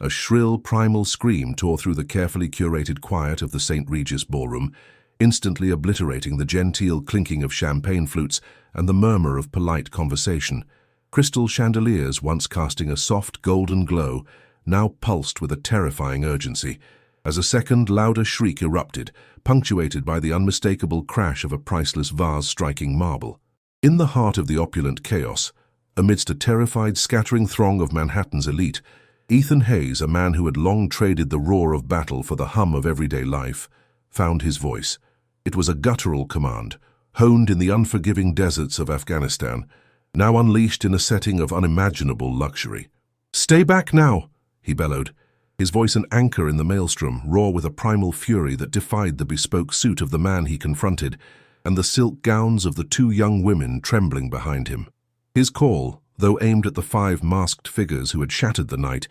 A shrill, primal scream tore through the carefully curated quiet of the St. Regis ballroom, instantly obliterating the genteel clinking of champagne flutes and the murmur of polite conversation. Crystal chandeliers, once casting a soft golden glow, now pulsed with a terrifying urgency, as a second, louder shriek erupted, punctuated by the unmistakable crash of a priceless vase striking marble. In the heart of the opulent chaos, amidst a terrified, scattering throng of Manhattan's elite, Ethan Hayes, a man who had long traded the roar of battle for the hum of everyday life, found his voice. It was a guttural command, honed in the unforgiving deserts of Afghanistan, now unleashed in a setting of unimaginable luxury. "Stay back now," he bellowed, his voice an anchor in the maelstrom, raw with a primal fury that defied the bespoke suit of the man he confronted and the silk gowns of the two young women trembling behind him. His call, though aimed at the 5 masked figures who had shattered the night,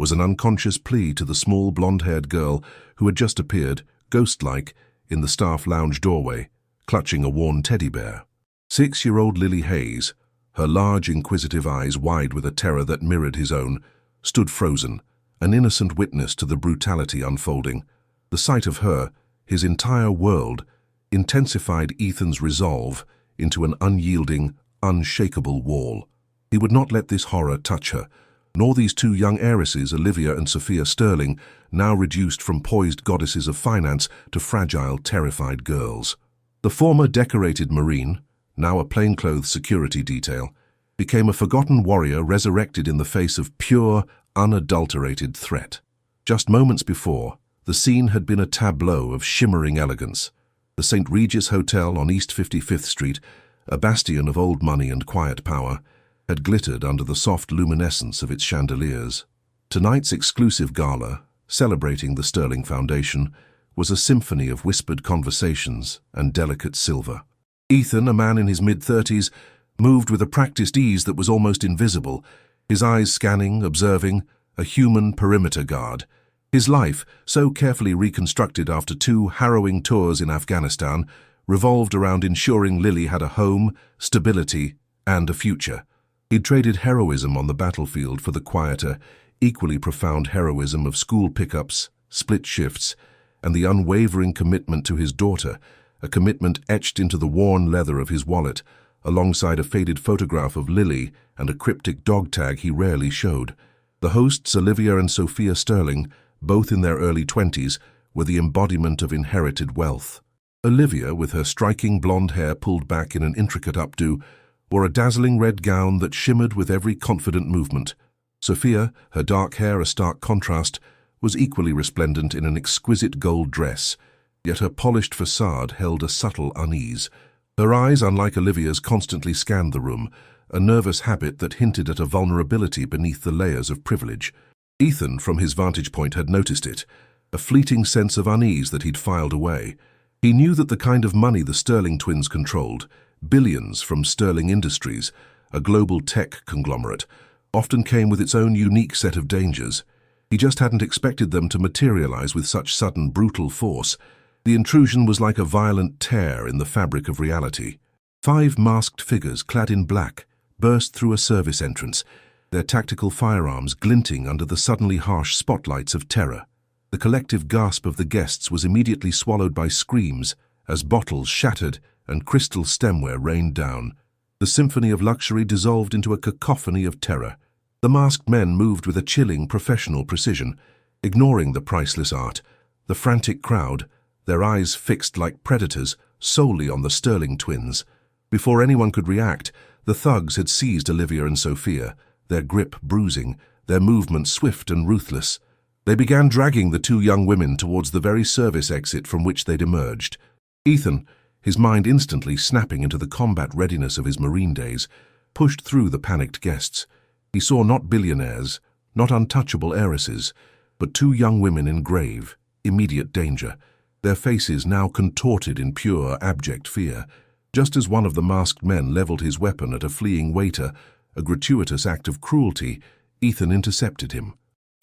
was an unconscious plea to the small blonde-haired girl who had just appeared, ghost-like, in the staff lounge doorway, clutching a worn teddy bear. 6-year-old Lily Hayes, her large, inquisitive eyes wide with a terror that mirrored his own, stood frozen, an innocent witness to the brutality unfolding. The sight of her, his entire world, intensified Ethan's resolve into an unyielding, unshakable wall. He would not let this horror touch her, nor these two young heiresses, Olivia and Sophia Sterling, now reduced from poised goddesses of finance to fragile, terrified girls. The former decorated Marine, now a plainclothes security detail, became a forgotten warrior resurrected in the face of pure, unadulterated threat. Just moments before, the scene had been a tableau of shimmering elegance. The St. Regis Hotel on East 55th Street, a bastion of old money and quiet power, had glittered under the soft luminescence of its chandeliers. Tonight's exclusive gala, celebrating the Sterling Foundation, was a symphony of whispered conversations and delicate silver. Ethan, a man in his mid-30s, moved with a practiced ease that was almost invisible, his eyes scanning, observing, a human perimeter guard. His life, so carefully reconstructed after 2 harrowing tours in Afghanistan, revolved around ensuring Lily had a home, stability, and a future. He'd traded heroism on the battlefield for the quieter, equally profound heroism of school pickups, split shifts, and the unwavering commitment to his daughter, a commitment etched into the worn leather of his wallet, alongside a faded photograph of Lily and a cryptic dog tag he rarely showed. The hosts, Olivia and Sophia Sterling, both in their early 20s, were the embodiment of inherited wealth. Olivia, with her striking blonde hair pulled back in an intricate updo, wore a dazzling red gown that shimmered with every confident movement. Sophia, her dark hair a stark contrast, was equally resplendent in an exquisite gold dress, yet her polished facade held a subtle unease. Her eyes, unlike Olivia's, constantly scanned the room, a nervous habit that hinted at a vulnerability beneath the layers of privilege. Ethan, from his vantage point, had noticed it, a fleeting sense of unease that he'd filed away. He knew that the kind of money the Sterling twins controlled, billions from Sterling Industries, a global tech conglomerate, often came with its own unique set of dangers. He just hadn't expected them to materialize with such sudden, brutal force. The intrusion was like a violent tear in the fabric of reality. 5 masked figures clad in black burst through a service entrance, their tactical firearms glinting under the suddenly harsh spotlights of terror. The collective gasp of the guests was immediately swallowed by screams as bottles shattered and crystal stemware rained down. The symphony of luxury dissolved into a cacophony of terror. The masked men moved with a chilling professional precision, ignoring the priceless art. The frantic crowd, their eyes fixed like predators solely on the Sterling twins. Before anyone could react, the thugs had seized Olivia and Sophia, their grip bruising, their movements swift and ruthless. They began dragging the 2 young women towards the very service exit from which they'd emerged. Ethan, his mind instantly snapping into the combat readiness of his Marine days, pushed through the panicked guests. He saw not billionaires, not untouchable heiresses, but 2 young women in grave, immediate danger, their faces now contorted in pure, abject fear. Just as one of the masked men leveled his weapon at a fleeing waiter, a gratuitous act of cruelty, Ethan intercepted him.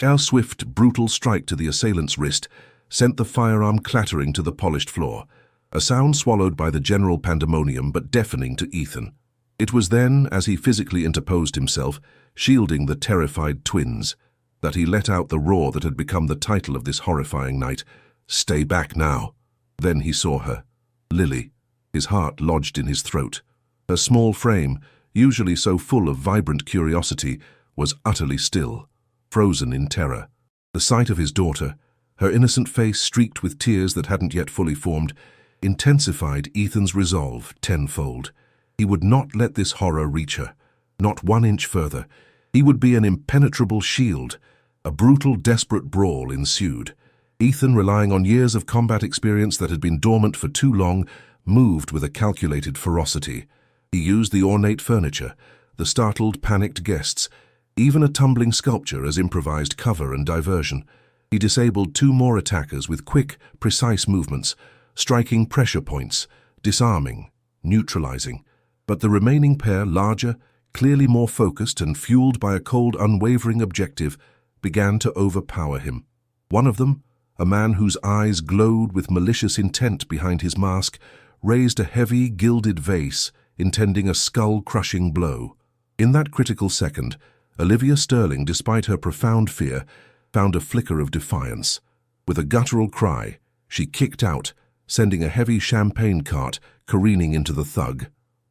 A swift, brutal strike to the assailant's wrist sent the firearm clattering to the polished floor, a sound swallowed by the general pandemonium but deafening to Ethan. It was then, as he physically interposed himself, shielding the terrified twins, that he let out the roar that had become the title of this horrifying night. "Stay back now." Then he saw her. Lily, his heart lodged in his throat. Her small frame, usually so full of vibrant curiosity, was utterly still, frozen in terror. The sight of his daughter, her innocent face streaked with tears that hadn't yet fully formed, intensified Ethan's resolve tenfold. He would not let this horror reach her, not 1 inch further. He would be an impenetrable shield. A brutal, desperate brawl ensued. Ethan, relying on years of combat experience that had been dormant for too long, moved with a calculated ferocity. He used the ornate furniture, the startled, panicked guests, even a tumbling sculpture as improvised cover and diversion. He disabled 2 more attackers with quick, precise movements, striking pressure points, disarming, neutralizing. But the remaining pair, larger, clearly more focused and fueled by a cold, unwavering objective, began to overpower him. One of them, a man whose eyes glowed with malicious intent behind his mask, raised a heavy, gilded vase, intending a skull-crushing blow. In that critical second, Olivia Sterling, despite her profound fear, found a flicker of defiance. With a guttural cry, she kicked out, sending a heavy champagne cart careening into the thug.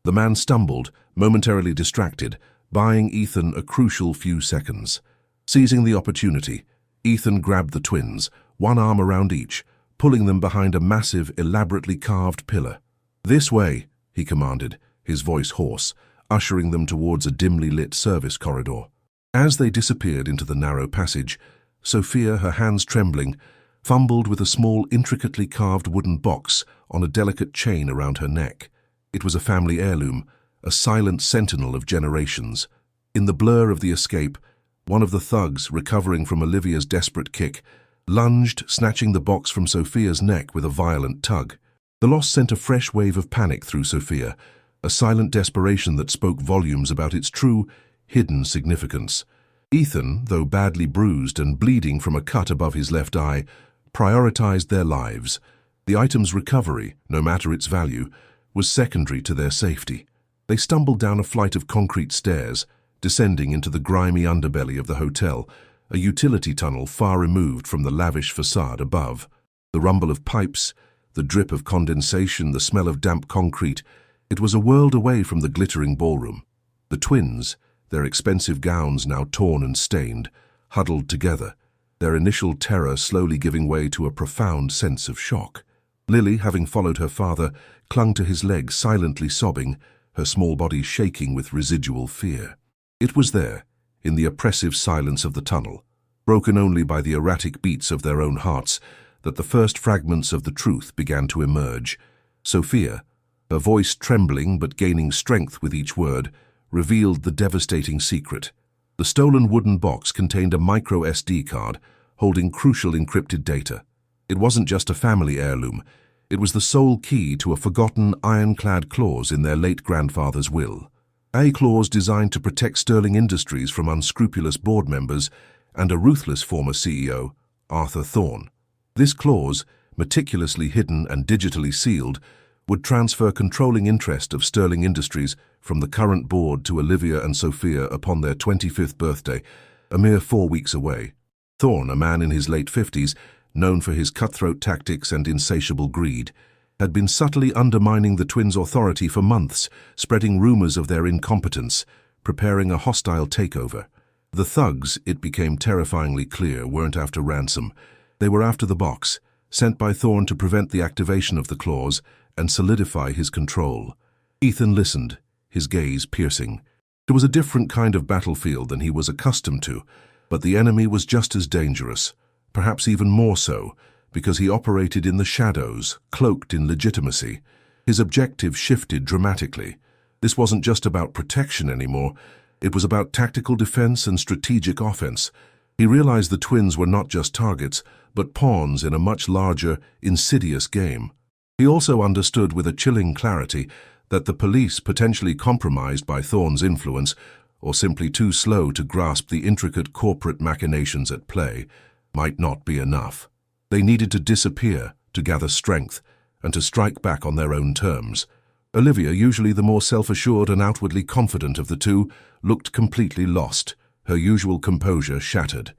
The man stumbled, momentarily distracted, buying Ethan a crucial few seconds. Seizing the opportunity, Ethan grabbed the twins, 1 arm around each, pulling them behind a massive, elaborately carved pillar. "This way," he commanded, his voice hoarse, ushering them towards a dimly lit service corridor. As they disappeared into the narrow passage, Sophia, her hands trembling, fumbled with a small, intricately carved wooden box on a delicate chain around her neck. It was a family heirloom, a silent sentinel of generations. In the blur of the escape, one of the thugs, recovering from Olivia's desperate kick, lunged, snatching the box from Sophia's neck with a violent tug. The loss sent a fresh wave of panic through Sophia, a silent desperation that spoke volumes about its true, hidden significance. Ethan, though badly bruised and bleeding from a cut above his left eye, prioritized their lives. The item's recovery, no matter its value, was secondary to their safety. They stumbled down a flight of concrete stairs, descending into the grimy underbelly of the hotel, a utility tunnel far removed from the lavish facade above. The rumble of pipes, the drip of condensation, the smell of damp concrete, it was a world away from the glittering ballroom. The twins, their expensive gowns now torn and stained, huddled together, their initial terror slowly giving way to a profound sense of shock. Lily, having followed her father, clung to his leg, silently sobbing, her small body shaking with residual fear. It was there, in the oppressive silence of the tunnel, broken only by the erratic beats of their own hearts, that the first fragments of the truth began to emerge. Sophia, her voice trembling but gaining strength with each word, revealed the devastating secret. The stolen wooden box contained a micro SD card holding crucial encrypted data. It wasn't just a family heirloom. It was the sole key to a forgotten ironclad clause in their late grandfather's will. A clause designed to protect Sterling Industries from unscrupulous board members and a ruthless former CEO, Arthur Thorne. This clause, meticulously hidden and digitally sealed, would transfer controlling interest of Sterling Industries from the current board to Olivia and Sophia upon their 25th birthday, a mere 4 weeks away. Thorne, a man in his late 50s, known for his cutthroat tactics and insatiable greed, had been subtly undermining the twins' authority for months, spreading rumors of their incompetence, preparing a hostile takeover. The thugs, it became terrifyingly clear, weren't after ransom. They were after the box, sent by Thorne to prevent the activation of the clause and solidify his control. Ethan listened, his gaze piercing. It was a different kind of battlefield than he was accustomed to, but the enemy was just as dangerous, perhaps even more so, because he operated in the shadows, cloaked in legitimacy. His objective shifted dramatically. This wasn't just about protection anymore. It was about tactical defense and strategic offense. He realized the twins were not just targets, but pawns in a much larger, insidious game. He also understood with a chilling clarity that the police, potentially compromised by Thorne's influence, or simply too slow to grasp the intricate corporate machinations at play, might not be enough. They needed to disappear, to gather strength, and to strike back on their own terms. Olivia, usually the more self-assured and outwardly confident of the two, looked completely lost, her usual composure shattered.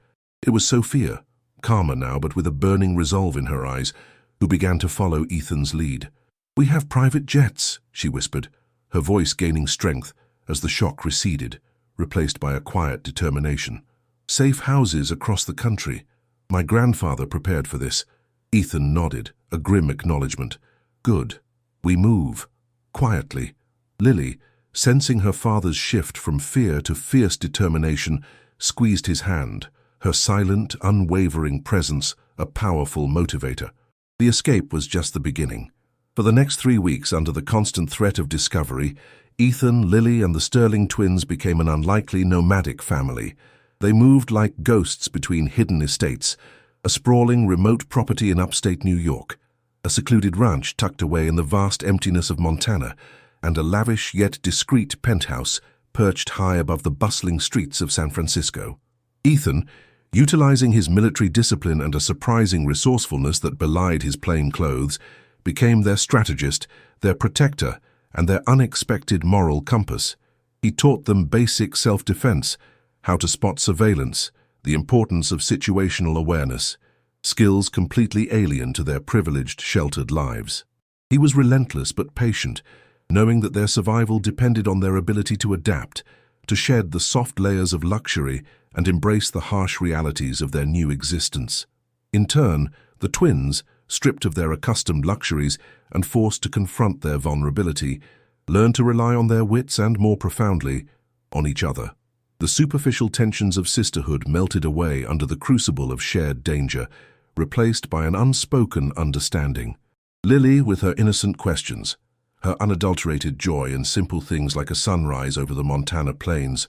It was Sophia, calmer now but with a burning resolve in her eyes, who began to follow Ethan's lead. "We have private jets," she whispered, her voice gaining strength as the shock receded, replaced by a quiet determination. "Safe houses across the country. My grandfather prepared for this." Ethan nodded, a grim acknowledgement. "Good. We move." Quietly, Lily, sensing her father's shift from fear to fierce determination, squeezed his hand, her silent, unwavering presence a powerful motivator. The escape was just the beginning. For the next 3 weeks, under the constant threat of discovery, Ethan, Lily, and the Sterling twins became an unlikely nomadic family. They moved like ghosts between hidden estates, a sprawling, remote property in upstate New York, a secluded ranch tucked away in the vast emptiness of Montana, and a lavish yet discreet penthouse perched high above the bustling streets of San Francisco. Ethan, utilizing his military discipline and a surprising resourcefulness that belied his plain clothes, became their strategist, their protector, and their unexpected moral compass. He taught them basic self-defense, how to spot surveillance, the importance of situational awareness, skills completely alien to their privileged, sheltered lives. He was relentless but patient, knowing that their survival depended on their ability to adapt, to shed the soft layers of luxury and embrace the harsh realities of their new existence. In turn, the twins, stripped of their accustomed luxuries and forced to confront their vulnerability, learned to rely on their wits and, more profoundly, on each other. The superficial tensions of sisterhood melted away under the crucible of shared danger, replaced by an unspoken understanding. Lily, with her innocent questions, her unadulterated joy in simple things like a sunrise over the Montana plains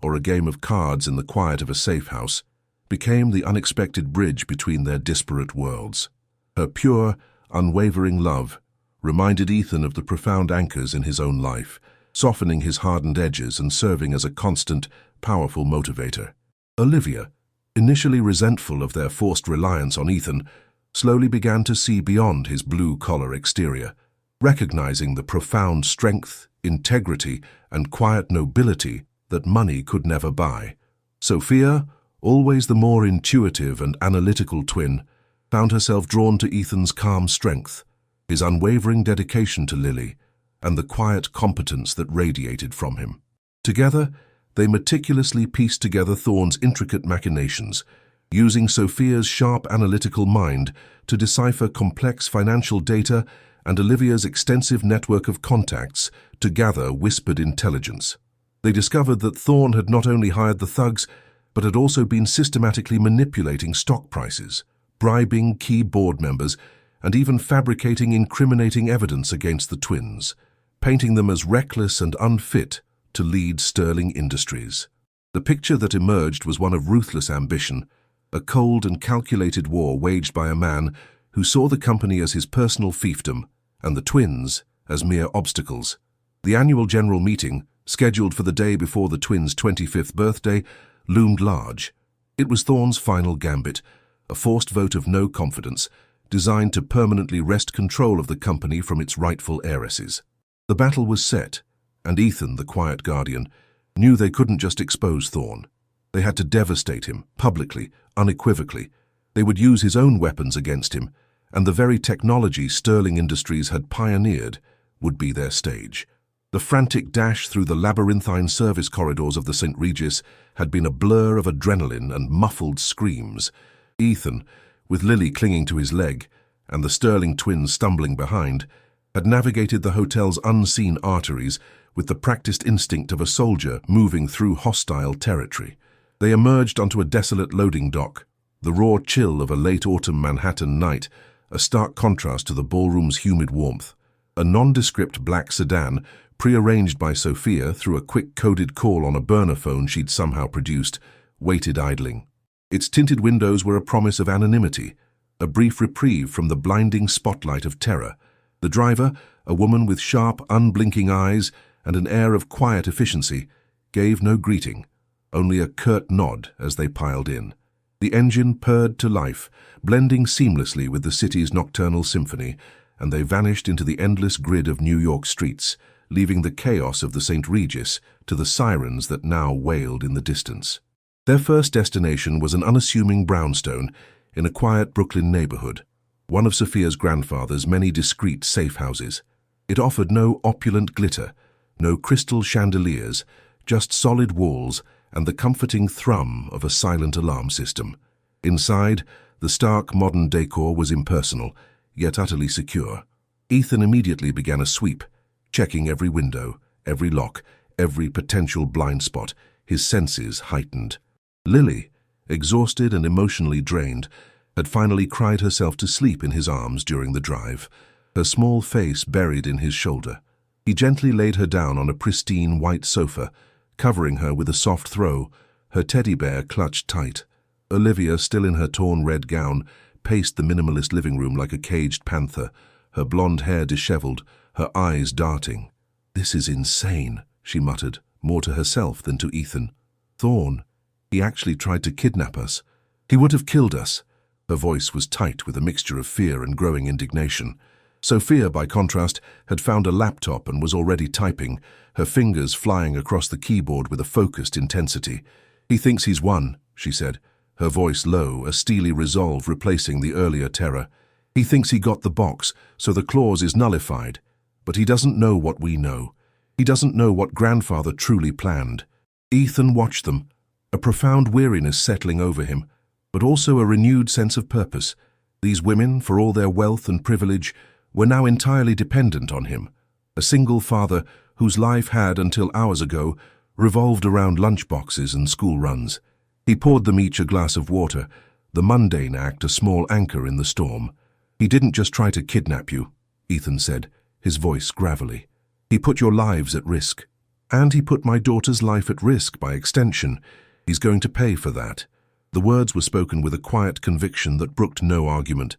or a game of cards in the quiet of a safe house, became the unexpected bridge between their disparate worlds. Her pure, unwavering love reminded Ethan of the profound anchors in his own life, softening his hardened edges and serving as a constant, powerful motivator. Olivia, initially resentful of their forced reliance on Ethan, slowly began to see beyond his blue-collar exterior, recognizing the profound strength, integrity, and quiet nobility that money could never buy. Sophia, always the more intuitive and analytical twin, found herself drawn to Ethan's calm strength, his unwavering dedication to Lily, and the quiet competence that radiated from him. Together, they meticulously pieced together Thorne's intricate machinations, using Sophia's sharp analytical mind to decipher complex financial data and Olivia's extensive network of contacts to gather whispered intelligence. They discovered that Thorne had not only hired the thugs, but had also been systematically manipulating stock prices, bribing key board members, and even fabricating incriminating evidence against the twins, painting them as reckless and unfit to lead Sterling Industries. The picture that emerged was one of ruthless ambition, a cold and calculated war waged by a man who saw the company as his personal fiefdom and the twins as mere obstacles. The annual general meeting, scheduled for the day before the twins' 25th birthday, loomed large. It was Thorne's final gambit, a forced vote of no confidence, designed to permanently wrest control of the company from its rightful heiresses. The battle was set, and Ethan, the quiet guardian, knew they couldn't just expose Thorne. They had to devastate him, publicly, unequivocally. They would use his own weapons against him, and the very technology Sterling Industries had pioneered would be their stage. The frantic dash through the labyrinthine service corridors of the St. Regis had been a blur of adrenaline and muffled screams. Ethan, with Lily clinging to his leg and the Sterling twins stumbling behind, had navigated the hotel's unseen arteries with the practiced instinct of a soldier moving through hostile territory. They emerged onto a desolate loading dock, the raw chill of a late autumn Manhattan night, a stark contrast to the ballroom's humid warmth. A nondescript black sedan, prearranged by Sophia through a quick coded call on a burner phone she'd somehow produced, waited idling. Its tinted windows were a promise of anonymity, a brief reprieve from the blinding spotlight of terror. The driver, a woman with sharp, unblinking eyes and an air of quiet efficiency, gave no greeting, only a curt nod as they piled in. The engine purred to life, blending seamlessly with the city's nocturnal symphony, and they vanished into the endless grid of New York streets, leaving the chaos of the St. Regis to the sirens that now wailed in the distance. Their first destination was an unassuming brownstone in a quiet Brooklyn neighborhood, one of Sophia's grandfather's many discreet safe houses. It offered no opulent glitter, no crystal chandeliers, just solid walls and the comforting thrum of a silent alarm system. Inside, the stark modern decor was impersonal, yet utterly secure. Ethan immediately began a sweep, checking every window, every lock, every potential blind spot, his senses heightened. Lily, exhausted and emotionally drained, had finally cried herself to sleep in his arms during the drive, her small face buried in his shoulder. He gently laid her down on a pristine white sofa, covering her with a soft throw, her teddy bear clutched tight. Olivia, still in her torn red gown, paced the minimalist living room like a caged panther, her blonde hair disheveled, her eyes darting. "This is insane," she muttered, more to herself than to Ethan. "Thorn, he actually tried to kidnap us. He would have killed us." Her voice was tight with a mixture of fear and growing indignation. Sophia, by contrast, had found a laptop and was already typing, her fingers flying across the keyboard with a focused intensity. "He thinks he's won," she said, her voice low, a steely resolve replacing the earlier terror. "He thinks he got the box, so the clause is nullified. But he doesn't know what we know. He doesn't know what grandfather truly planned." Ethan watched them, a profound weariness settling over him, but also a renewed sense of purpose. These women, for all their wealth and privilege, were now entirely dependent on him, a single father whose life had, until hours ago, revolved around lunchboxes and school runs. He poured them each a glass of water, the mundane act a small anchor in the storm. "He didn't just try to kidnap you," Ethan said, his voice gravelly. "He put your lives at risk. And he put my daughter's life at risk by extension. He's going to pay for that." The words were spoken with a quiet conviction that brooked no argument.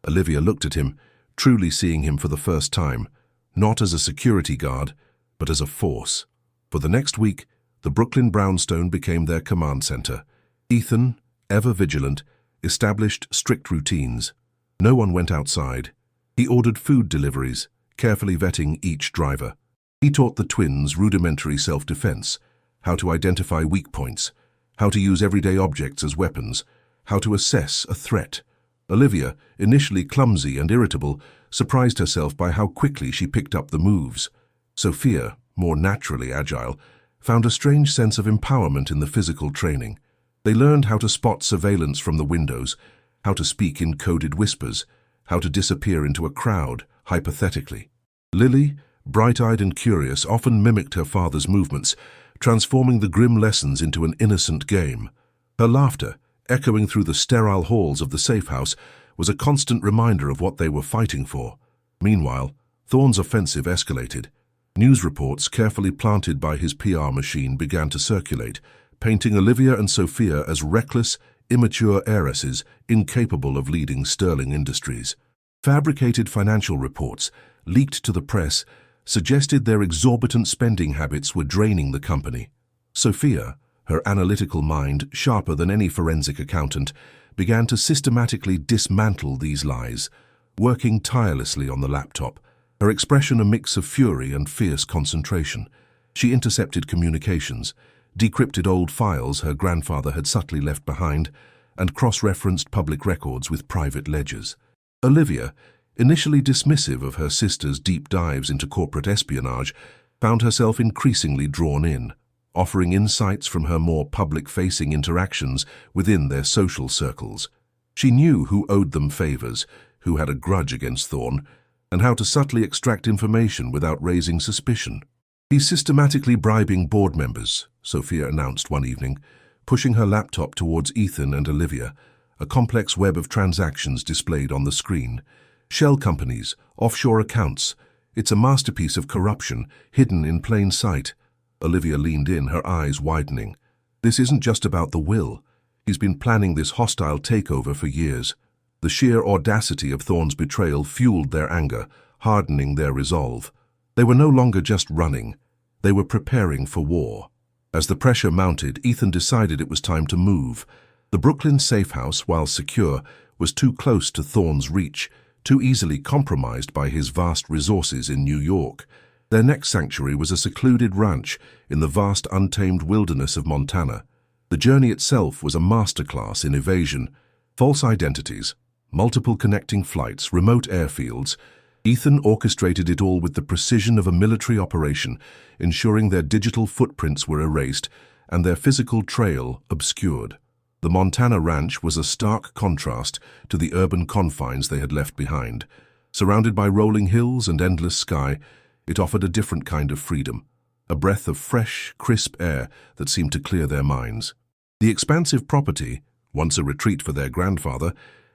Olivia looked at him, truly seeing him for the first time, not as a security guard, but as a force. For the next week, the Brooklyn brownstone became their command center. Ethan, ever vigilant, established strict routines. No one went outside. He ordered food deliveries, carefully vetting each driver. He taught the twins rudimentary self-defense, how to identify weak points, how to use everyday objects as weapons, how to assess a threat. Olivia, initially clumsy and irritable, surprised herself by how quickly she picked up the moves. Sophia, more naturally agile, found a strange sense of empowerment in the physical training. They learned how to spot surveillance from the windows, how to speak in coded whispers, how to disappear into a crowd, hypothetically. Lily, bright-eyed and curious, often mimicked her father's movements, transforming the grim lessons into an innocent game. Her laughter, echoing through the sterile halls of the safe house, was a constant reminder of what they were fighting for. Meanwhile, Thorne's offensive escalated. News reports carefully planted by his PR machine began to circulate, painting Olivia and Sophia as reckless, immature heiresses incapable of leading sterling industries. Fabricated financial reports, leaked to the press, suggested their exorbitant spending habits were draining the company. Sophia, her analytical mind sharper than any forensic accountant, began to systematically dismantle these lies, working tirelessly on the laptop, her expression a mix of fury and fierce concentration. She intercepted communications, decrypted old files her grandfather had subtly left behind, and cross-referenced public records with private ledgers. Olivia, initially dismissive of her sister's deep dives into corporate espionage, found herself increasingly drawn in, offering insights from her more public-facing interactions within their social circles. She knew who owed them favors, who had a grudge against Thorne, and how to subtly extract information without raising suspicion. "He's systematically bribing board members," Sophia announced one evening, pushing her laptop towards Ethan and Olivia, a complex web of transactions displayed on the screen. "Shell companies, offshore accounts. It's a masterpiece of corruption, hidden in plain sight." Olivia leaned in, her eyes widening. "This isn't just about the will. He's been planning this hostile takeover for years." The sheer audacity of Thorne's betrayal fueled their anger, hardening their resolve. They were no longer just running. They were preparing for war. As the pressure mounted, Ethan decided it was time to move. The Brooklyn safe house, while secure, was too close to Thorne's reach, too easily compromised by his vast resources in New York. Their next sanctuary was a secluded ranch in the vast untamed wilderness of Montana. The journey itself was a masterclass in evasion, false identities, multiple connecting flights, remote airfields. Ethan orchestrated it all with the precision of a military operation, ensuring their digital footprints were erased and their physical trail obscured. The Montana ranch was a stark contrast to the urban confines they had left behind. Surrounded by rolling hills and endless sky, it offered a different kind of freedom, a breath of fresh, crisp air that seemed to clear their minds. The expansive property, once a retreat for their grandfather,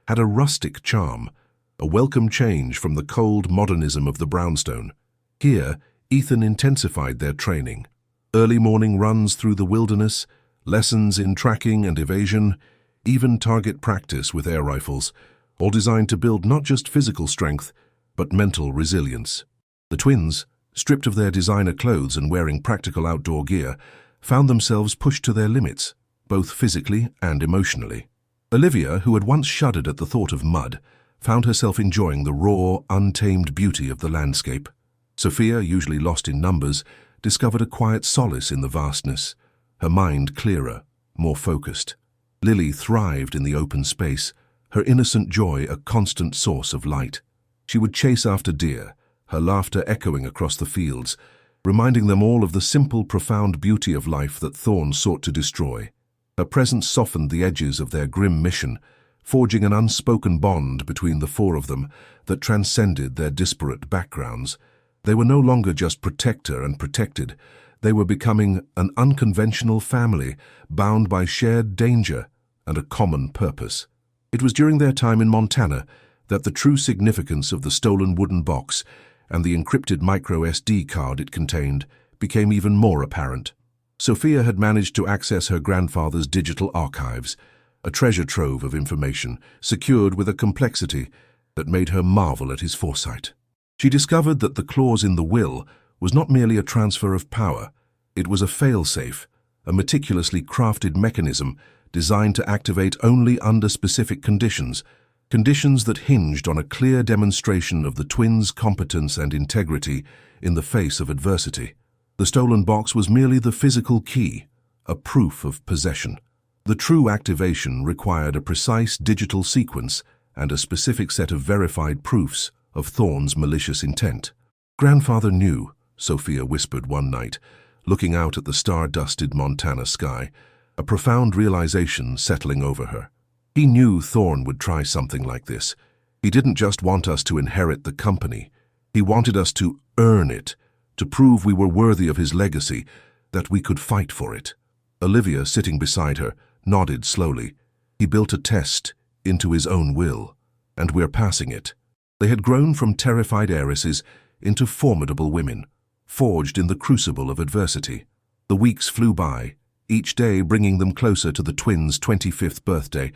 had a rustic charm, a welcome change from the cold modernism of the brownstone. Here, Ethan intensified their training. Early morning runs through the wilderness, lessons in tracking and evasion, even target practice with air rifles, all designed to build not just physical strength, but mental resilience. The twins, stripped of their designer clothes and wearing practical outdoor gear, found themselves pushed to their limits, both physically and emotionally. Olivia, who had once shuddered at the thought of mud, found herself enjoying the raw, untamed beauty of the landscape. Sophia, usually lost in numbers, discovered a quiet solace in the vastness, her mind clearer, more focused. Lily thrived in the open space, her innocent joy a constant source of light. She would chase after deer, her laughter echoing across the fields, reminding them all of the simple, profound beauty of life that Thorn sought to destroy. Her presence softened the edges of their grim mission, forging an unspoken bond between the four of them that transcended their disparate backgrounds. They were no longer just protector and protected. They were becoming an unconventional family, bound by shared danger and a common purpose. It was during their time in Montana that the true significance of the stolen wooden box and the encrypted micro SD card it contained became even more apparent. Sophia had managed to access her grandfather's digital archives, a treasure trove of information, secured with a complexity that made her marvel at his foresight. She discovered that the clause in the will was not merely a transfer of power. It was a fail-safe, a meticulously crafted mechanism designed to activate only under specific conditions, conditions that hinged on a clear demonstration of the twins' competence and integrity in the face of adversity. The stolen box was merely the physical key, a proof of possession. The true activation required a precise digital sequence and a specific set of verified proofs of Thorn's malicious intent. "Grandfather knew," Sophia whispered one night, looking out at the star-dusted Montana sky, a profound realization settling over her. He knew Thorn would try something like this. He didn't just want us to inherit the company. He wanted us to earn it, to prove we were worthy of his legacy, that we could fight for it. Olivia, sitting beside her, nodded slowly. He built a test into his own will, and we're passing it. They had grown from terrified heiresses into formidable women, forged in the crucible of adversity. The weeks flew by, each day bringing them closer to the twins' 25th birthday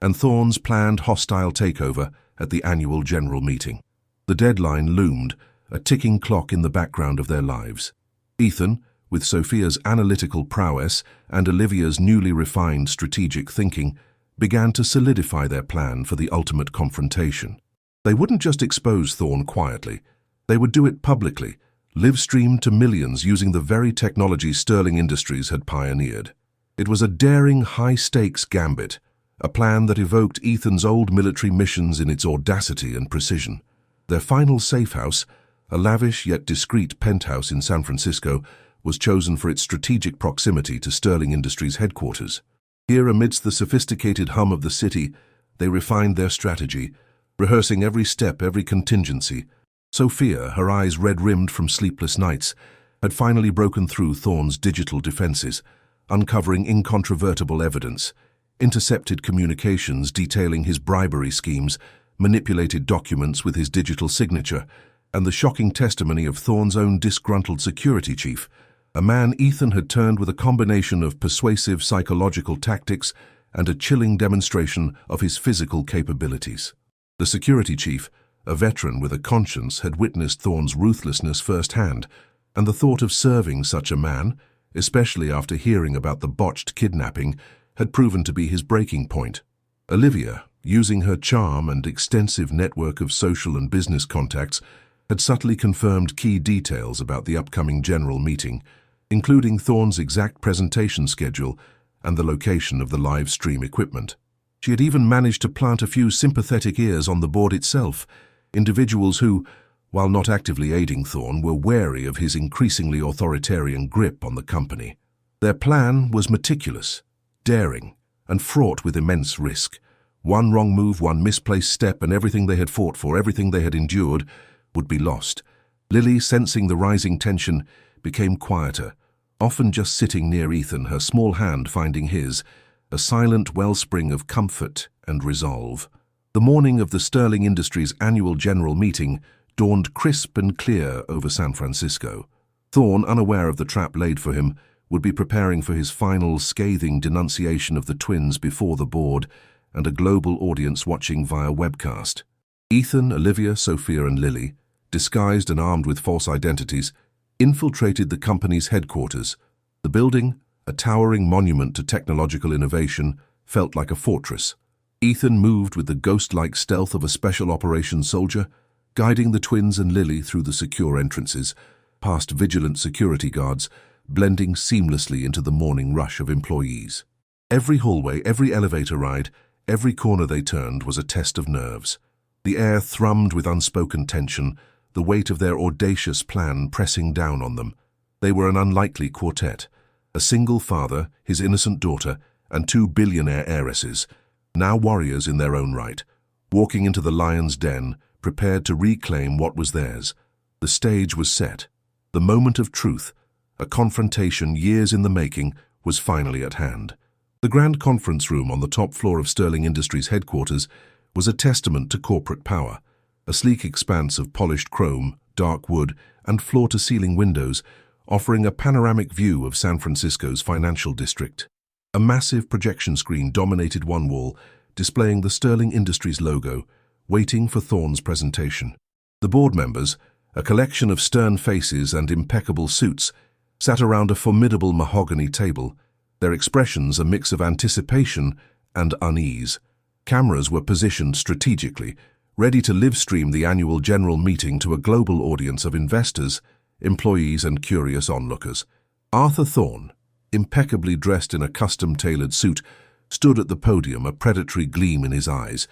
and Thorn's planned hostile takeover at the annual general meeting. The deadline loomed, a ticking clock in the background of their lives. Ethan, with Sophia's analytical prowess and Olivia's newly refined strategic thinking, began to solidify their plan for the ultimate confrontation. They wouldn't just expose Thorn quietly. They would do it publicly, live-streamed to millions using the very technology Sterling Industries had pioneered. It was a daring, high-stakes gambit, a plan that evoked Ethan's old military missions in its audacity and precision. Their final safe house, a lavish yet discreet penthouse in San Francisco, was chosen for its strategic proximity to Sterling Industries' headquarters. Here, amidst the sophisticated hum of the city, they refined their strategy, rehearsing every step, every contingency. Sophia, her eyes red-rimmed from sleepless nights, had finally broken through Thorn's digital defenses, uncovering incontrovertible evidence, intercepted communications detailing his bribery schemes, manipulated documents with his digital signature, and the shocking testimony of Thorn's own disgruntled security chief, a man Ethan had turned with a combination of persuasive psychological tactics and a chilling demonstration of his physical capabilities. The security chief, a veteran with a conscience, had witnessed Thorn's ruthlessness firsthand, and the thought of serving such a man, especially after hearing about the botched kidnapping, had proven to be his breaking point. Olivia, using her charm and extensive network of social and business contacts, had subtly confirmed key details about the upcoming general meeting, including Thorn's exact presentation schedule and the location of the live stream equipment. She had even managed to plant a few sympathetic ears on the board itself, individuals who, while not actively aiding Thorne, were wary of his increasingly authoritarian grip on the company. Their plan was meticulous, daring, and fraught with immense risk. One wrong move, one misplaced step, and everything they had fought for, everything they had endured, would be lost. Lily, sensing the rising tension, became quieter, often just sitting near Ethan, her small hand finding his, a silent wellspring of comfort and resolve. The morning of the Sterling Industries annual general meeting dawned crisp and clear over San Francisco. Thorne, unaware of the trap laid for him, would be preparing for his final scathing denunciation of the twins before the board and a global audience watching via webcast. Ethan, Olivia, Sophia, and Lily, disguised and armed with false identities, infiltrated the company's headquarters. The building, a towering monument to technological innovation, felt like a fortress. Ethan moved with the ghost-like stealth of a special operations soldier, guiding the twins and Lily through the secure entrances, past vigilant security guards, blending seamlessly into the morning rush of employees. Every hallway, every elevator ride, every corner they turned was a test of nerves. The air thrummed with unspoken tension, the weight of their audacious plan pressing down on them. They were an unlikely quartet, a single father, his innocent daughter, and two billionaire heiresses, now warriors in their own right, walking into the lion's den, prepared to reclaim what was theirs. The stage was set. The moment of truth, a confrontation years in the making, was finally at hand. The grand conference room on the top floor of Sterling Industries headquarters was a testament to corporate power. A sleek expanse of polished chrome, dark wood, and floor-to-ceiling windows, offering a panoramic view of San Francisco's financial district. A massive projection screen dominated one wall, displaying the Sterling Industries logo, waiting for Thorne's presentation. The board members, a collection of stern faces and impeccable suits, sat around a formidable mahogany table, their expressions a mix of anticipation and unease. Cameras were positioned strategically, ready to live-stream the annual general meeting to a global audience of investors, employees, and curious onlookers. Arthur Thorne, impeccably dressed in a custom-tailored suit, stood at the podium, a predatory gleam in his eyes,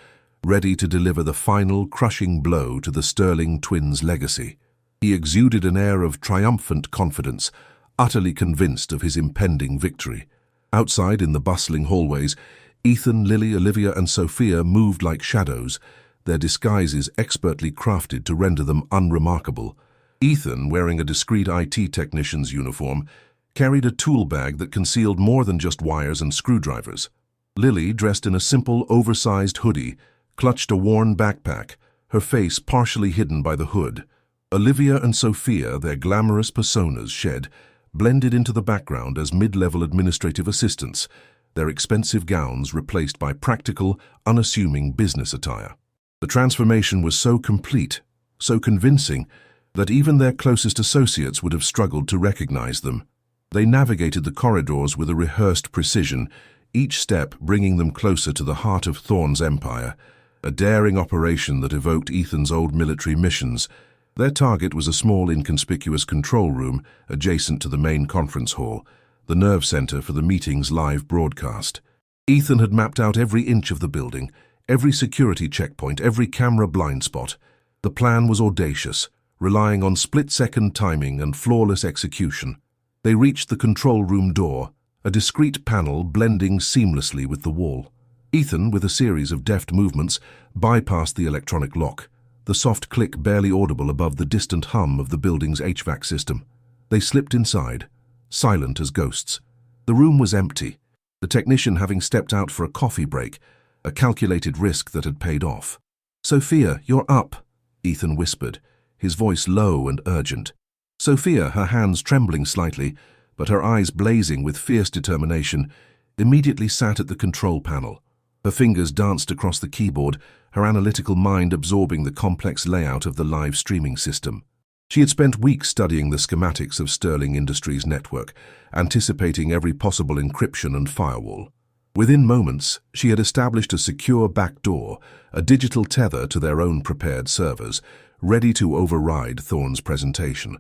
ready to deliver the final crushing blow to the Sterling twins' legacy. He exuded an air of triumphant confidence, utterly convinced of his impending victory. Outside, in the bustling hallways, Ethan, Lily, Olivia, and Sophia moved like shadows, their disguises expertly crafted to render them unremarkable. Ethan, wearing a discreet IT technician's uniform, carried a tool bag that concealed more than just wires and screwdrivers. Lily, dressed in a simple, oversized hoodie, clutched a worn backpack, her face partially hidden by the hood. Olivia and Sophia, their glamorous personas shed, blended into the background as mid-level administrative assistants, their expensive gowns replaced by practical, unassuming business attire. The transformation was so complete, so convincing, that even their closest associates would have struggled to recognize them. They navigated the corridors with a rehearsed precision, each step bringing them closer to the heart of Thorne's empire, a daring operation that evoked Ethan's old military missions. Their target was a small, inconspicuous control room adjacent to the main conference hall, the nerve center for the meeting's live broadcast. Ethan had mapped out every inch of the building, every security checkpoint, every camera blind spot. The plan was audacious, relying on split-second timing and flawless execution. They reached the control room door, a discreet panel blending seamlessly with the wall. Ethan, with a series of deft movements, bypassed the electronic lock, the soft click barely audible above the distant hum of the building's HVAC system. They slipped inside, silent as ghosts. The room was empty, the technician having stepped out for a coffee break, a calculated risk that had paid off. "Sophia, you're up," Ethan whispered, his voice low and urgent. Sophia, her hands trembling slightly, but her eyes blazing with fierce determination, immediately sat at the control panel. Her fingers danced across the keyboard, her analytical mind absorbing the complex layout of the live streaming system. She had spent weeks studying the schematics of Sterling Industries' network, anticipating every possible encryption and firewall. Within moments, she had established a secure backdoor, a digital tether to their own prepared servers, ready to override Thorne's presentation.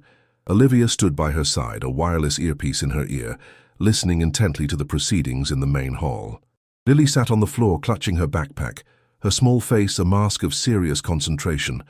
Olivia stood by her side, a wireless earpiece in her ear, listening intently to the proceedings in the main hall. Lily sat on the floor clutching her backpack, her small face a mask of serious concentration,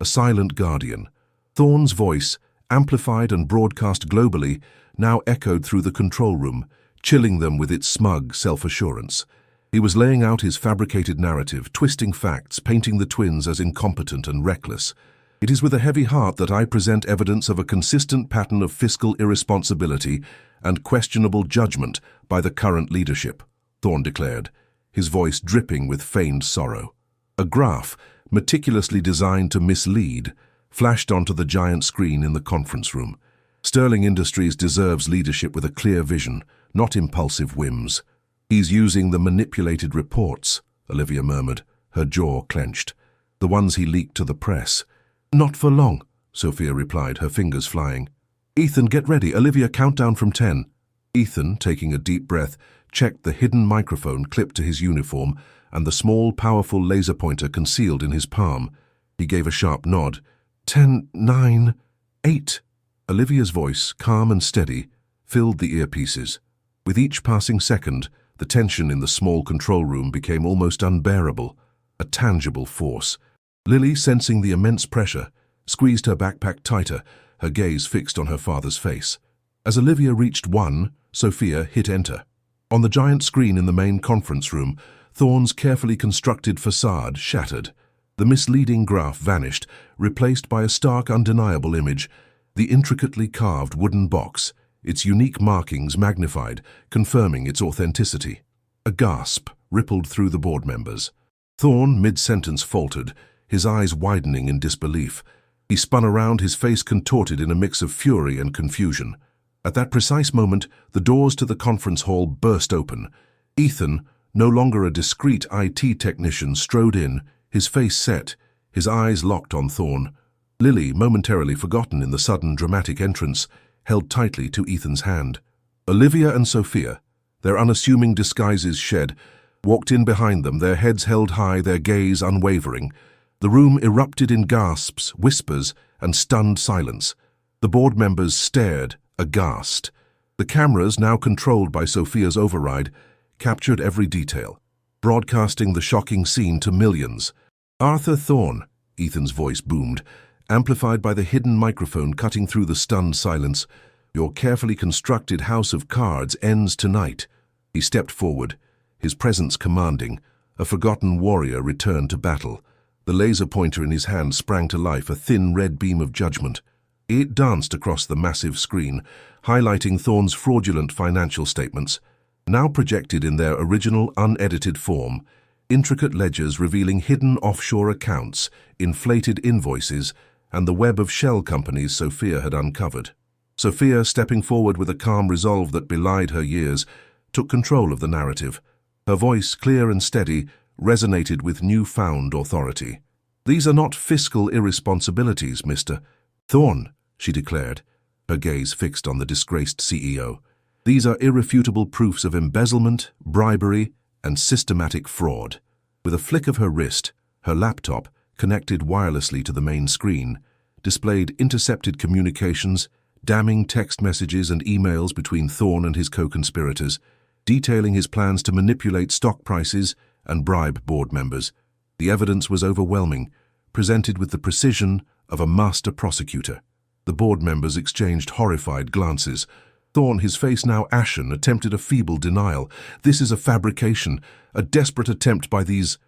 a silent guardian. Thorne's voice, amplified and broadcast globally, now echoed through the control room, chilling them with its smug self-assurance. He was laying out his fabricated narrative, twisting facts, painting the twins as incompetent and reckless. "It is with a heavy heart that I present evidence of a consistent pattern of fiscal irresponsibility and questionable judgment by the current leadership," Thorne declared, his voice dripping with feigned sorrow. A graph, meticulously designed to mislead, flashed onto the giant screen in the conference room. Sterling Industries deserves leadership with a clear vision, not impulsive whims. "He's using the manipulated reports," Olivia murmured, her jaw clenched. "The ones he leaked to the press." "Not for long," Sophia replied, her fingers flying. "Ethan, get ready. Olivia, count down from 10. Ethan, taking a deep breath, checked the hidden microphone clipped to his uniform and the small, powerful laser pointer concealed in his palm. He gave a sharp nod. 10, 9, 8. Olivia's voice, calm and steady, filled the earpieces. With each passing second, the tension in the small control room became almost unbearable, a tangible force. Lily, sensing the immense pressure, squeezed her backpack tighter, her gaze fixed on her father's face. As Olivia reached 1, Sophia hit enter. On the giant screen in the main conference room, Thorne's carefully constructed facade shattered. The misleading graph vanished, replaced by a stark, undeniable image, the intricately carved wooden box, its unique markings magnified, confirming its authenticity. A gasp rippled through the board members. Thorne, mid-sentence, faltered, his eyes widening in disbelief. He spun around, his face contorted in a mix of fury and confusion. At that precise moment, the doors to the conference hall burst open. Ethan, no longer a discreet IT technician, strode in, his face set, his eyes locked on Thorne. Lily, momentarily forgotten in the sudden dramatic entrance, held tightly to Ethan's hand. Olivia and Sophia, their unassuming disguises shed, walked in behind them, their heads held high, their gaze unwavering. The room erupted in gasps, whispers, and stunned silence. The board members stared, aghast. The cameras, now controlled by Sophia's override, captured every detail, broadcasting the shocking scene to millions. "Arthur Thorne," Ethan's voice boomed, amplified by the hidden microphone cutting through the stunned silence. "Your carefully constructed house of cards ends tonight." He stepped forward, his presence commanding. A forgotten warrior returned to battle. The laser pointer in his hand sprang to life, a thin red beam of judgment. It danced across the massive screen, highlighting Thorne's fraudulent financial statements, now projected in their original unedited form, intricate ledgers revealing hidden offshore accounts, inflated invoices, and the web of shell companies Sophia had uncovered. Sophia, stepping forward with a calm resolve that belied her years, took control of the narrative. Her voice, clear and steady, resonated with newfound authority. "These are not fiscal irresponsibilities, Mr. Thorne," she declared, her gaze fixed on the disgraced CEO. "These are irrefutable proofs of embezzlement, bribery, and systematic fraud." With a flick of her wrist, her laptop, connected wirelessly to the main screen, displayed intercepted communications, damning text messages and emails between Thorne and his co-conspirators, detailing his plans to manipulate stock prices and bribe board members. The evidence was overwhelming, presented with the precision of a master prosecutor. The board members exchanged horrified glances. Thorne, his face now ashen, attempted a feeble denial. "This is a fabrication, a desperate attempt by these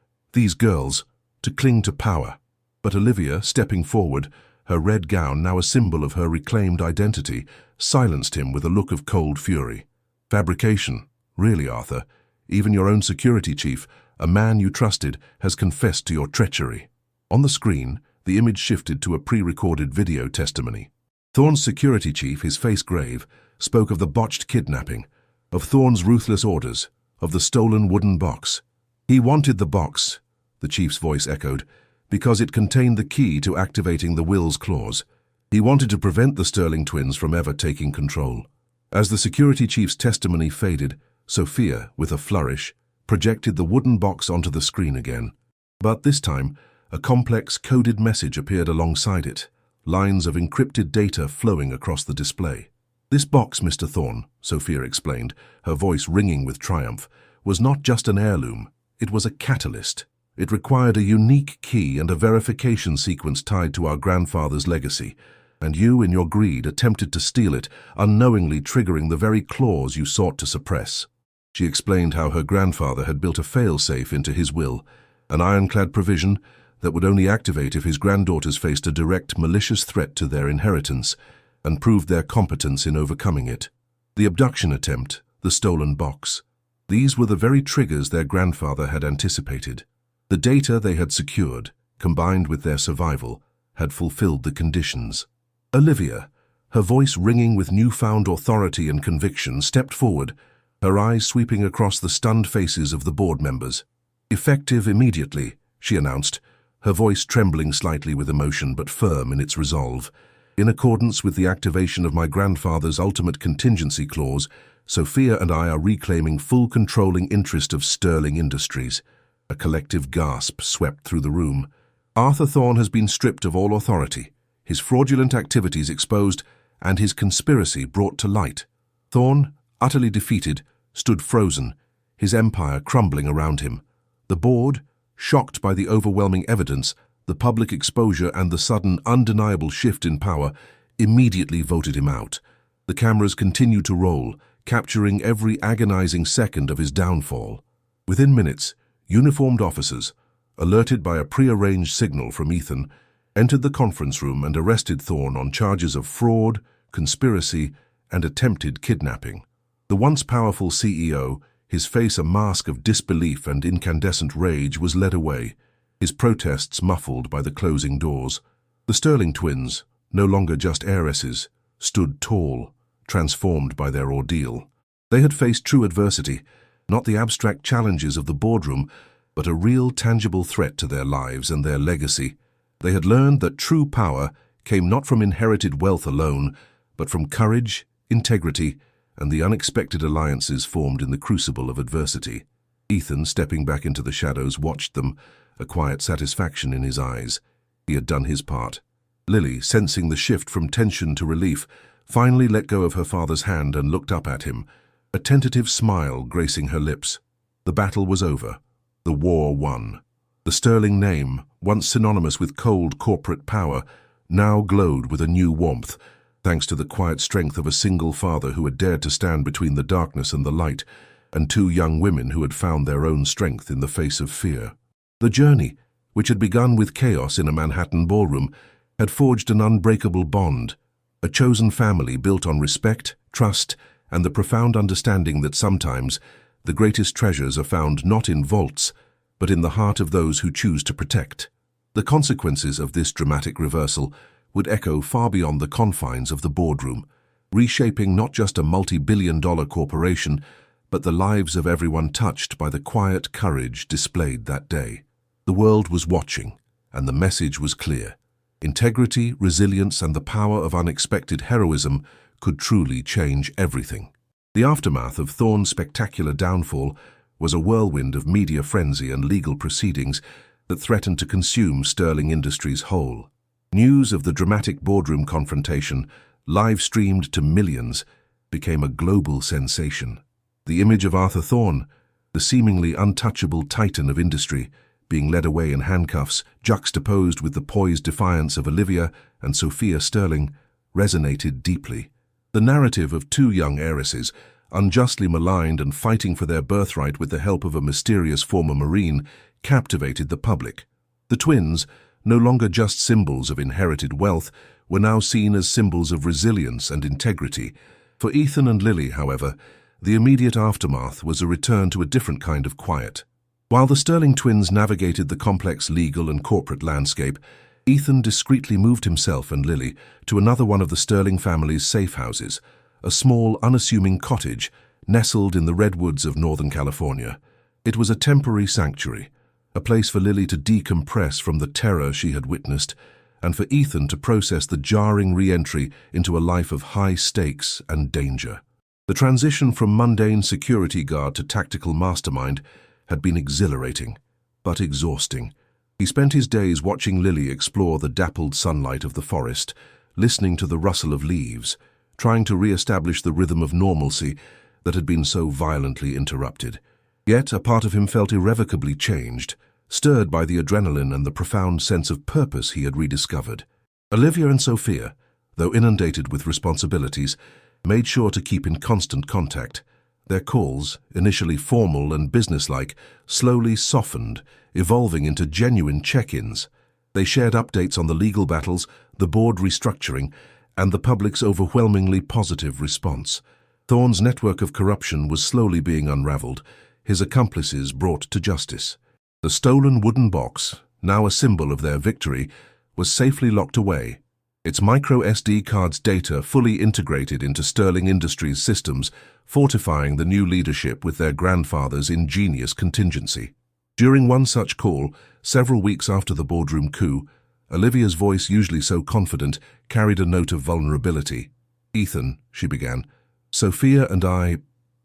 girls to cling to power." But Olivia, stepping forward, her red gown now a symbol of her reclaimed identity, silenced him with a look of cold fury. "Fabrication? Really, Arthur? Even your own security chief, a man you trusted, has confessed to your treachery." On the screen, the image shifted to a pre-recorded video testimony. Thorne's security chief, his face grave, spoke of the botched kidnapping, of Thorne's ruthless orders, of the stolen wooden box. "He wanted the box," the chief's voice echoed, "because it contained the key to activating the Wills Clause. He wanted to prevent the Sterling twins from ever taking control." As the security chief's testimony faded, Sophia, with a flourish, projected the wooden box onto the screen again. But this time, a complex coded message appeared alongside it, lines of encrypted data flowing across the display. "This box, Mr. Thorne," Sophia explained, her voice ringing with triumph, "was not just an heirloom. It was a catalyst. It required a unique key and a verification sequence tied to our grandfather's legacy, and you, in your greed, attempted to steal it, unknowingly triggering the very clause you sought to suppress." She explained how her grandfather had built a fail-safe into his will, an ironclad provision that would only activate if his granddaughters faced a direct, malicious threat to their inheritance, and proved their competence in overcoming it. The abduction attempt, the stolen box. These were the very triggers their grandfather had anticipated. The data they had secured, combined with their survival, had fulfilled the conditions. Olivia, her voice ringing with newfound authority and conviction, stepped forward, her eyes sweeping across the stunned faces of the board members. "Effective immediately," she announced, her voice trembling slightly with emotion but firm in its resolve. "In accordance with the activation of my grandfather's ultimate contingency clause, Sophia and I are reclaiming full controlling interest of Sterling Industries." A collective gasp swept through the room. Arthur Thorne has been stripped of all authority, his fraudulent activities exposed, and his conspiracy brought to light. Thorne, utterly defeated, stood frozen, his empire crumbling around him. The board, shocked by the overwhelming evidence, the public exposure, and the sudden, undeniable shift in power, immediately voted him out. The cameras continued to roll, capturing every agonizing second of his downfall. Within minutes, uniformed officers, alerted by a prearranged signal from Ethan, entered the conference room and arrested Thorne on charges of fraud, conspiracy, and attempted kidnapping. The once powerful CEO, his face a mask of disbelief and incandescent rage, was led away, his protests muffled by the closing doors. The Sterling twins, no longer just heiresses, stood tall, transformed by their ordeal. They had faced true adversity, not the abstract challenges of the boardroom, but a real, tangible threat to their lives and their legacy. They had learned that true power came not from inherited wealth alone, but from courage, integrity, and the unexpected alliances formed in the crucible of adversity. Ethan, stepping back into the shadows, watched them, a quiet satisfaction in his eyes. He had done his part. Lily, sensing the shift from tension to relief, finally let go of her father's hand and looked up at him, a tentative smile gracing her lips. The battle was over. The war won. The Sterling name, once synonymous with cold corporate power, now glowed with a new warmth, thanks to the quiet strength of a single father who had dared to stand between the darkness and the light, and two young women who had found their own strength in the face of fear. The journey, which had begun with chaos in a Manhattan ballroom, had forged an unbreakable bond, a chosen family built on respect, trust, and the profound understanding that sometimes the greatest treasures are found not in vaults, but in the heart of those who choose to protect. The consequences of this dramatic reversal would echo far beyond the confines of the boardroom, reshaping not just a multi-billion-dollar corporation, but the lives of everyone touched by the quiet courage displayed that day. The world was watching, and the message was clear. Integrity, resilience, and the power of unexpected heroism could truly change everything. The aftermath of Thorne's spectacular downfall was a whirlwind of media frenzy and legal proceedings that threatened to consume Sterling Industries whole. News of the dramatic boardroom confrontation, live-streamed to millions, became a global sensation. The image of Arthur Thorne, the seemingly untouchable titan of industry, being led away in handcuffs, juxtaposed with the poised defiance of Olivia and Sophia Sterling, resonated deeply. The narrative of two young heiresses, unjustly maligned and fighting for their birthright with the help of a mysterious former Marine, captivated the public. The twins, no longer just symbols of inherited wealth, were now seen as symbols of resilience and integrity. For Ethan and Lily, however, the immediate aftermath was a return to a different kind of quiet. While the Sterling twins navigated the complex legal and corporate landscape, Ethan discreetly moved himself and Lily to another one of the Sterling family's safe houses, a small, unassuming cottage nestled in the redwoods of Northern California. It was a temporary sanctuary, a place for Lily to decompress from the terror she had witnessed, and for Ethan to process the jarring re-entry into a life of high stakes and danger. The transition from mundane security guard to tactical mastermind had been exhilarating, but exhausting. He spent his days watching Lily explore the dappled sunlight of the forest, listening to the rustle of leaves, trying to re-establish the rhythm of normalcy that had been so violently interrupted. Yet a part of him felt irrevocably changed, stirred by the adrenaline and the profound sense of purpose he had rediscovered. Olivia and Sophia, though inundated with responsibilities, made sure to keep in constant contact. Their calls, initially formal and businesslike, slowly softened, evolving into genuine check-ins. They shared updates on the legal battles, the board restructuring, and the public's overwhelmingly positive response. Thorne's network of corruption was slowly being unraveled, his accomplices brought to justice. The stolen wooden box, now a symbol of their victory, was safely locked away, its micro SD card's data fully integrated into Sterling Industries' systems, fortifying the new leadership with their grandfather's ingenious contingency. During one such call, several weeks after the boardroom coup, Olivia's voice, usually so confident, carried a note of vulnerability. "Ethan," she began, "Sophia and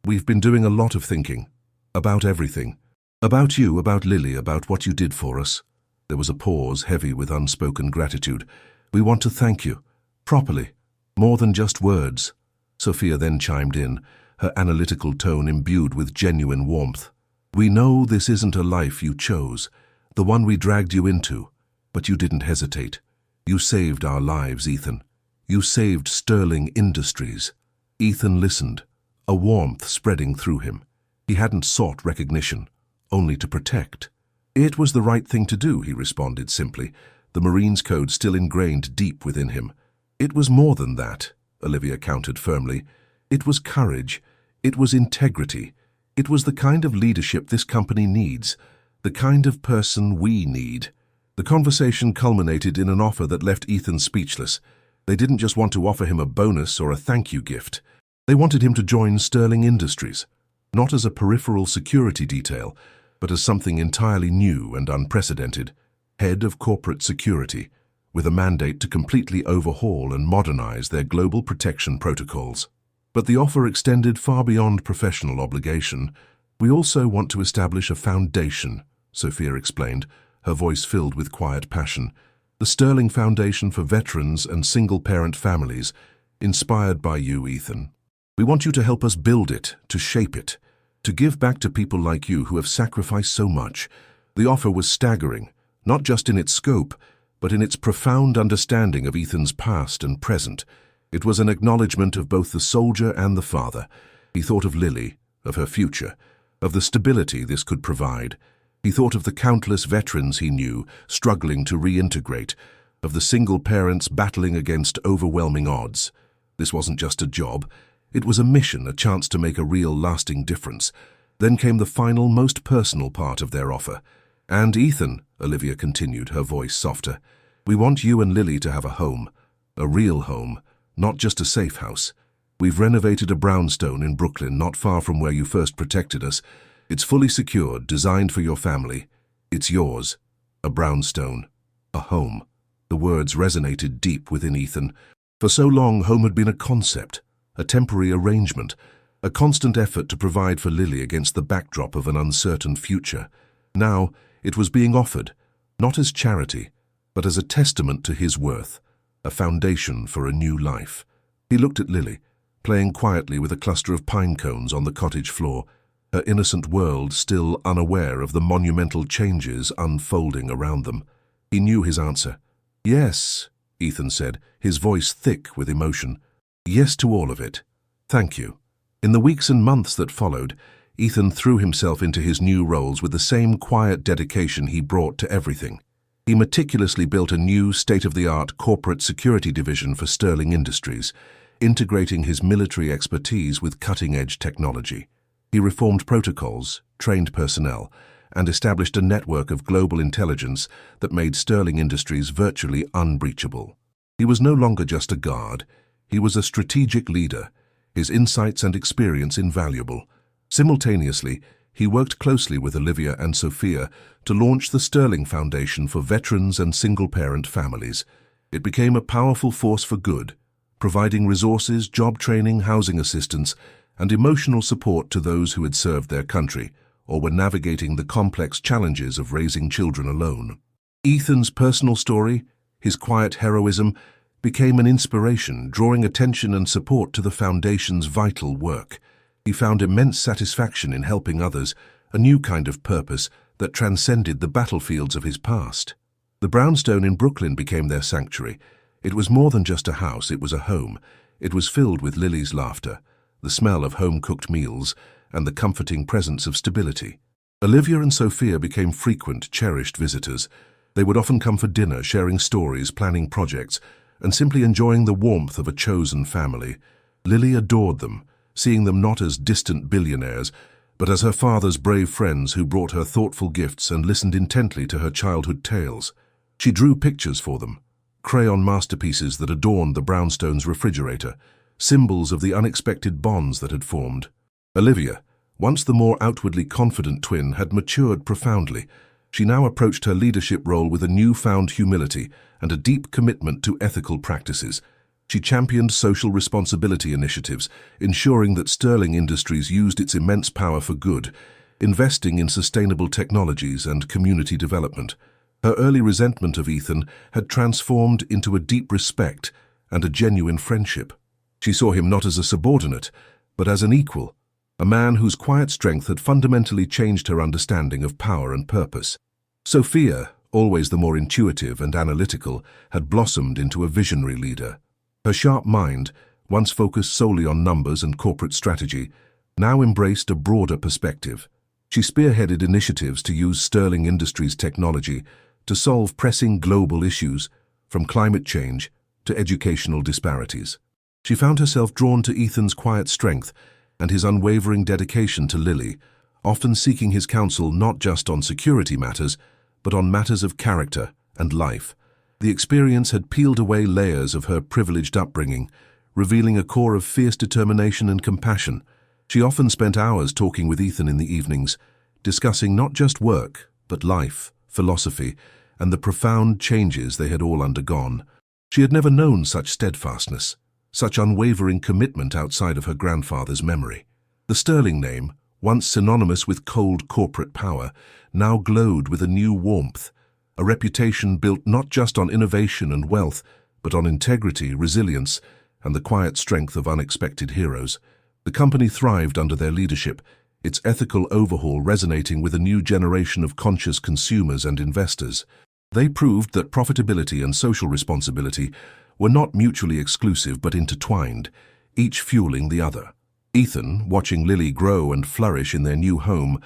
we've been doing a lot of thinking. About everything. About you, about Lily, about what you did for us." There was a pause, heavy with unspoken gratitude. "We want to thank you. Properly. More than just words." Sophia then chimed in, her analytical tone imbued with genuine warmth. "We know this isn't a life you chose, the one we dragged you into, but you didn't hesitate. You saved our lives, Ethan. You saved Sterling Industries." Ethan listened, a warmth spreading through him. He hadn't sought recognition, only to protect. "It was the right thing to do," he responded simply, the Marines' code still ingrained deep within him. "It was more than that," Olivia countered firmly. "It was courage. It was integrity. It was the kind of leadership this company needs, the kind of person we need." The conversation culminated in an offer that left Ethan speechless. They didn't just want to offer him a bonus or a thank you gift. They wanted him to join Sterling Industries, not as a peripheral security detail, but as something entirely new and unprecedented, head of corporate security, with a mandate to completely overhaul and modernize their global protection protocols. But the offer extended far beyond professional obligation. "We also want to establish a foundation," Sophia explained, her voice filled with quiet passion. "The Sterling Foundation for Veterans and Single-Parent Families, inspired by you, Ethan. We want you to help us build it, to shape it, to give back to people like you who have sacrificed so much." The offer was staggering, not just in its scope, but in its profound understanding of Ethan's past and present. It was an acknowledgement of both the soldier and the father. He thought of Lily, of her future, of the stability this could provide. He thought of the countless veterans he knew, struggling to reintegrate, of the single parents battling against overwhelming odds. This wasn't just a job. It was a mission, a chance to make a real, lasting difference. Then came the final, most personal part of their offer. "And Ethan," Olivia continued, her voice softer, "we want you and Lily to have a home, a real home, not just a safe house. We've renovated a brownstone in Brooklyn, not far from where you first protected us. It's fully secured, designed for your family. It's yours. A brownstone. A home." The words resonated deep within Ethan. For so long, home had been a concept, a temporary arrangement, a constant effort to provide for Lily against the backdrop of an uncertain future. Now, it was being offered, not as charity, but as a testament to his worth, a foundation for a new life. He looked at Lily, playing quietly with a cluster of pine cones on the cottage floor, her innocent world still unaware of the monumental changes unfolding around them. He knew his answer. "Yes," Ethan said, his voice thick with emotion. "Yes to all of it. Thank you." In the weeks and months that followed, Ethan threw himself into his new roles with the same quiet dedication he brought to everything. He meticulously built a new, state-of-the-art corporate security division for Sterling Industries, integrating his military expertise with cutting-edge technology. He reformed protocols, trained personnel, and established a network of global intelligence that made Sterling Industries virtually unbreachable. He was no longer just a guard. He was a strategic leader, his insights and experience invaluable. Simultaneously, he worked closely with Olivia and Sophia to launch the Sterling Foundation for Veterans and Single-Parent Families. It became a powerful force for good, providing resources, job training, housing assistance, and emotional support to those who had served their country or were navigating the complex challenges of raising children alone. Ethan's personal story, his quiet heroism, became an inspiration, drawing attention and support to the Foundation's vital work. He found immense satisfaction in helping others, a new kind of purpose that transcended the battlefields of his past. The brownstone in Brooklyn became their sanctuary. It was more than just a house, it was a home. It was filled with Lily's laughter, the smell of home-cooked meals, and the comforting presence of stability. Olivia and Sophia became frequent, cherished visitors. They would often come for dinner, sharing stories, planning projects, and simply enjoying the warmth of a chosen family. Lily adored them, seeing them not as distant billionaires, but as her father's brave friends who brought her thoughtful gifts and listened intently to her childhood tales. She drew pictures for them, crayon masterpieces that adorned the brownstone's refrigerator, symbols of the unexpected bonds that had formed. Olivia, once the more outwardly confident twin, had matured profoundly. She now approached her leadership role with a newfound humility and a deep commitment to ethical practices. She championed social responsibility initiatives, ensuring that Sterling Industries used its immense power for good, investing in sustainable technologies and community development. Her early resentment of Ethan had transformed into a deep respect and a genuine friendship. She saw him not as a subordinate, but as an equal, a man whose quiet strength had fundamentally changed her understanding of power and purpose. Sophia, always the more intuitive and analytical, had blossomed into a visionary leader. Her sharp mind, once focused solely on numbers and corporate strategy, now embraced a broader perspective. She spearheaded initiatives to use Sterling Industries technology to solve pressing global issues, from climate change to educational disparities. She found herself drawn to Ethan's quiet strength and his unwavering dedication to Lily, often seeking his counsel not just on security matters, but on matters of character and life. The experience had peeled away layers of her privileged upbringing, revealing a core of fierce determination and compassion. She often spent hours talking with Ethan in the evenings, discussing not just work, but life, philosophy, and the profound changes they had all undergone. She had never known such steadfastness, such unwavering commitment outside of her grandfather's memory. The Sterling name, once synonymous with cold corporate power, now glowed with a new warmth, a reputation built not just on innovation and wealth, but on integrity, resilience, and the quiet strength of unexpected heroes. The company thrived under their leadership, its ethical overhaul resonating with a new generation of conscious consumers and investors. They proved that profitability and social responsibility were not mutually exclusive but intertwined, each fueling the other. Ethan, watching Lily grow and flourish in their new home,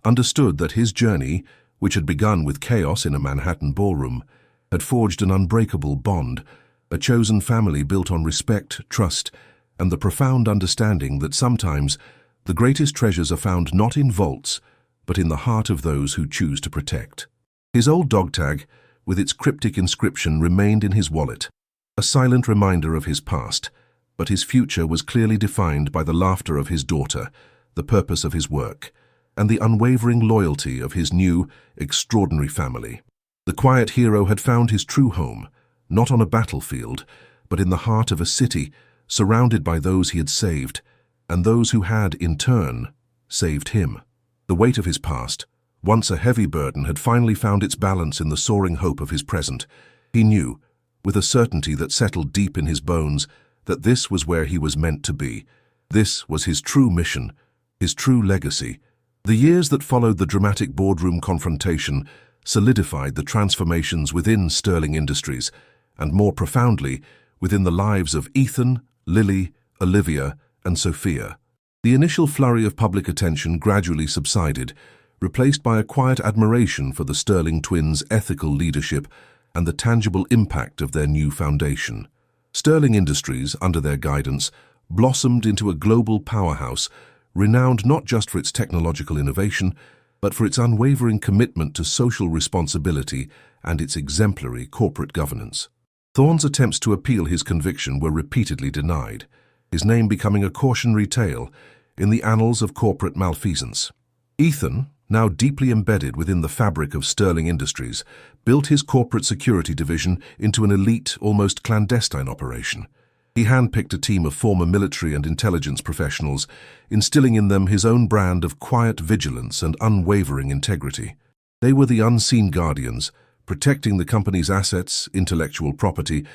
understood that his journey, which had begun with chaos in a Manhattan ballroom, had forged an unbreakable bond, a chosen family built on respect, trust, and the profound understanding that sometimes the greatest treasures are found not in vaults, but in the heart of those who choose to protect. His old dog tag, with its cryptic inscription, remained in his wallet, a silent reminder of his past, but his future was clearly defined by the laughter of his daughter, the purpose of his work, and the unwavering loyalty of his new, extraordinary family. The quiet hero had found his true home, not on a battlefield, but in the heart of a city, surrounded by those he had saved, and those who had, in turn, saved him. The weight of his past, once a heavy burden, had finally found its balance in the soaring hope of his present. He knew, with a certainty that settled deep in his bones, that this was where he was meant to be. This was his true mission, his true legacy. The years that followed the dramatic boardroom confrontation solidified the transformations within Sterling Industries, and more profoundly, within the lives of Ethan, Lily, Olivia, and Sophia. The initial flurry of public attention gradually subsided, replaced by a quiet admiration for the Sterling twins' ethical leadership and the tangible impact of their new foundation. Sterling Industries, under their guidance, blossomed into a global powerhouse, renowned not just for its technological innovation, but for its unwavering commitment to social responsibility and its exemplary corporate governance. Thorne's attempts to appeal his conviction were repeatedly denied, his name becoming a cautionary tale in the annals of corporate malfeasance. Ethan, now deeply embedded within the fabric of Sterling Industries, built his corporate security division into an elite, almost clandestine operation. He handpicked a team of former military and intelligence professionals, instilling in them his own brand of quiet vigilance and unwavering integrity. They were the unseen guardians, protecting the company's assets, intellectual property,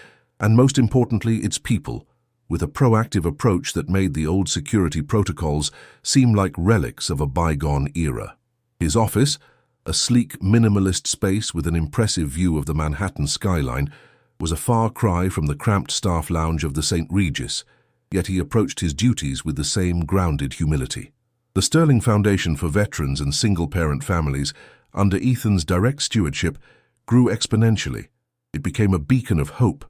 and most importantly, its people, with a proactive approach that made the old security protocols seem like relics of a bygone era. His office, a sleek, minimalist space with an impressive view of the Manhattan skyline, was a far cry from the cramped staff lounge of the St. Regis, yet he approached his duties with the same grounded humility. The Sterling Foundation for Veterans and Single-Parent Families, under Ethan's direct stewardship, grew exponentially. It became a beacon of hope,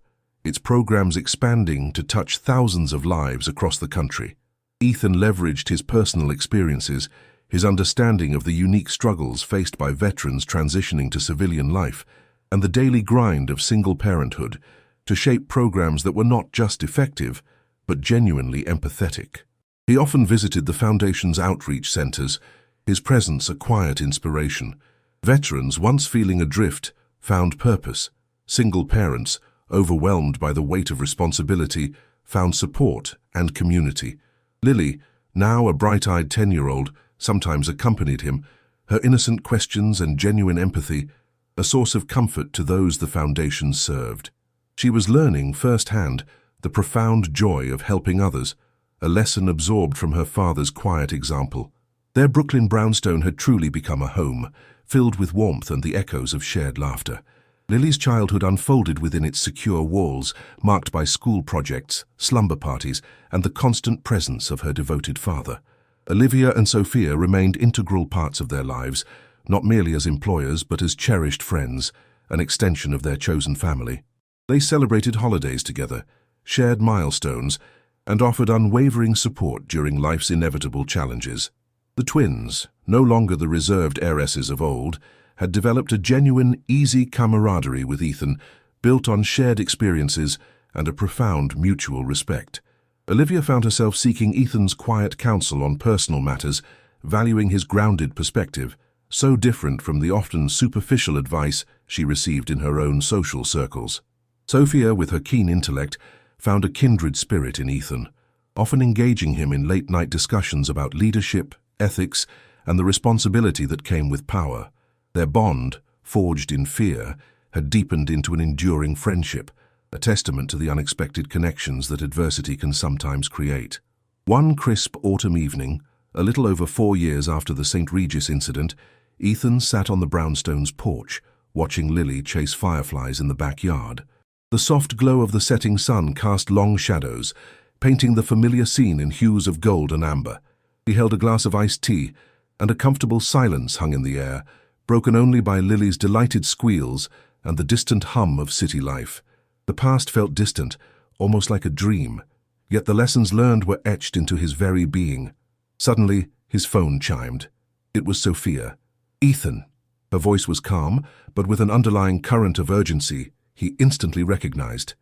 its programs expanding to touch thousands of lives across the country. Ethan leveraged his personal experiences, his understanding of the unique struggles faced by veterans transitioning to civilian life, and the daily grind of single parenthood, to shape programs that were not just effective, but genuinely empathetic. He often visited the Foundation's outreach centers, his presence a quiet inspiration. Veterans, once feeling adrift, found purpose. Single parents, overwhelmed by the weight of responsibility, found support and community. Lily, now a bright-eyed 10-year-old, sometimes accompanied him, her innocent questions and genuine empathy, a source of comfort to those the Foundation served. She was learning firsthand the profound joy of helping others, a lesson absorbed from her father's quiet example. Their Brooklyn brownstone had truly become a home, filled with warmth and the echoes of shared laughter. Lily's childhood unfolded within its secure walls, marked by school projects, slumber parties, and the constant presence of her devoted father. Olivia and Sophia remained integral parts of their lives, not merely as employers but as cherished friends, an extension of their chosen family. They celebrated holidays together, shared milestones, and offered unwavering support during life's inevitable challenges. The twins, no longer the reserved heiresses of old, had developed a genuine, easy camaraderie with Ethan, built on shared experiences and a profound mutual respect. Olivia found herself seeking Ethan's quiet counsel on personal matters, valuing his grounded perspective, so different from the often superficial advice she received in her own social circles. Sophia, with her keen intellect, found a kindred spirit in Ethan, often engaging him in late-night discussions about leadership, ethics, and the responsibility that came with power. Their bond, forged in fear, had deepened into an enduring friendship, a testament to the unexpected connections that adversity can sometimes create. One crisp autumn evening, a little over 4 years after the St. Regis incident, Ethan sat on the brownstone's porch, watching Lily chase fireflies in the backyard. The soft glow of the setting sun cast long shadows, painting the familiar scene in hues of gold and amber. He held a glass of iced tea, and a comfortable silence hung in the air, broken only by Lily's delighted squeals and the distant hum of city life. The past felt distant, almost like a dream, yet the lessons learned were etched into his very being. Suddenly, his phone chimed. It was Sophia. "Ethan." Her voice was calm, but with an underlying current of urgency he instantly recognized.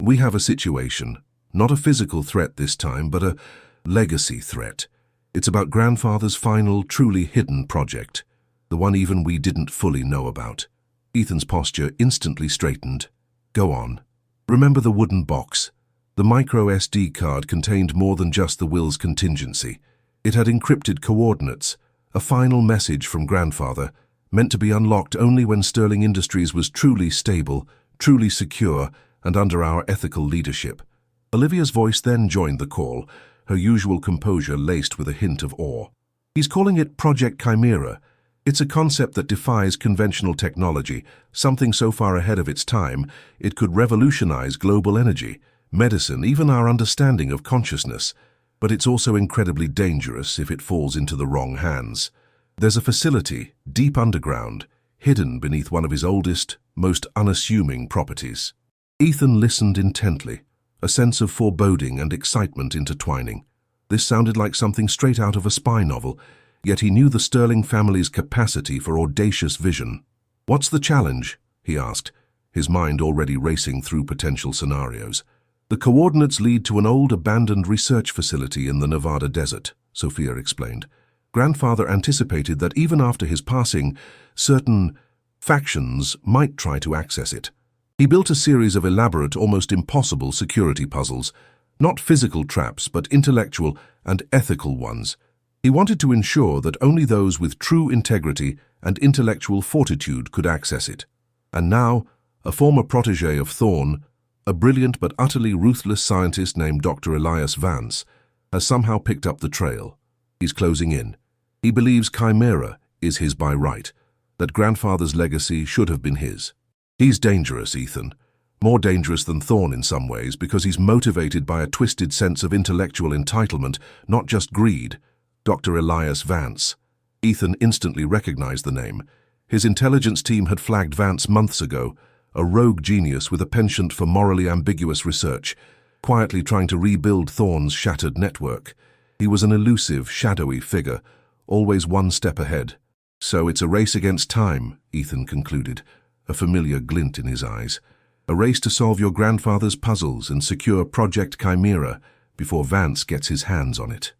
"We have a situation. Not a physical threat this time, but a legacy threat. It's about Grandfather's final, truly hidden project. The one even we didn't fully know about." Ethan's posture instantly straightened. "Go on." "Remember the wooden box? The micro SD card contained more than just the will's contingency. It had encrypted coordinates, a final message from Grandfather, meant to be unlocked only when Sterling Industries was truly stable, truly secure, and under our ethical leadership." Olivia's voice then joined the call, her usual composure laced with a hint of awe. "He's calling it Project Chimera. It's a concept that defies conventional technology, something so far ahead of its time, it could revolutionize global energy, medicine, even our understanding of consciousness. But it's also incredibly dangerous if it falls into the wrong hands. There's a facility, deep underground, hidden beneath one of his oldest, most unassuming properties." Ethan listened intently, a sense of foreboding and excitement intertwining. This sounded like something straight out of a spy novel, yet he knew the Sterling family's capacity for audacious vision. "What's the challenge?" he asked, his mind already racing through potential scenarios. "The coordinates lead to an old abandoned research facility in the Nevada desert," Sophia explained. "Grandfather anticipated that even after his passing, certain factions might try to access it. He built a series of elaborate, almost impossible security puzzles, not physical traps, but intellectual and ethical ones. He wanted to ensure that only those with true integrity and intellectual fortitude could access it. And now, a former protege of Thorne, A brilliant but utterly ruthless scientist named Dr. Elias Vance has somehow picked up the trail. He's closing in. He believes Chimera is his by right, that grandfather's legacy should have been his. He's dangerous, Ethan. More dangerous than Thorne in some ways, because he's motivated by a twisted sense of intellectual entitlement, not just greed. Dr. Elias Vance. Ethan instantly recognized the name. His intelligence team had flagged Vance months ago, a rogue genius with a penchant for morally ambiguous research, quietly trying to rebuild Thorne's shattered network. He was an elusive, shadowy figure, always one step ahead. So it's a race against time, Ethan concluded, a familiar glint in his eyes. A race to solve your grandfather's puzzles and secure Project Chimera before Vance gets his hands on it.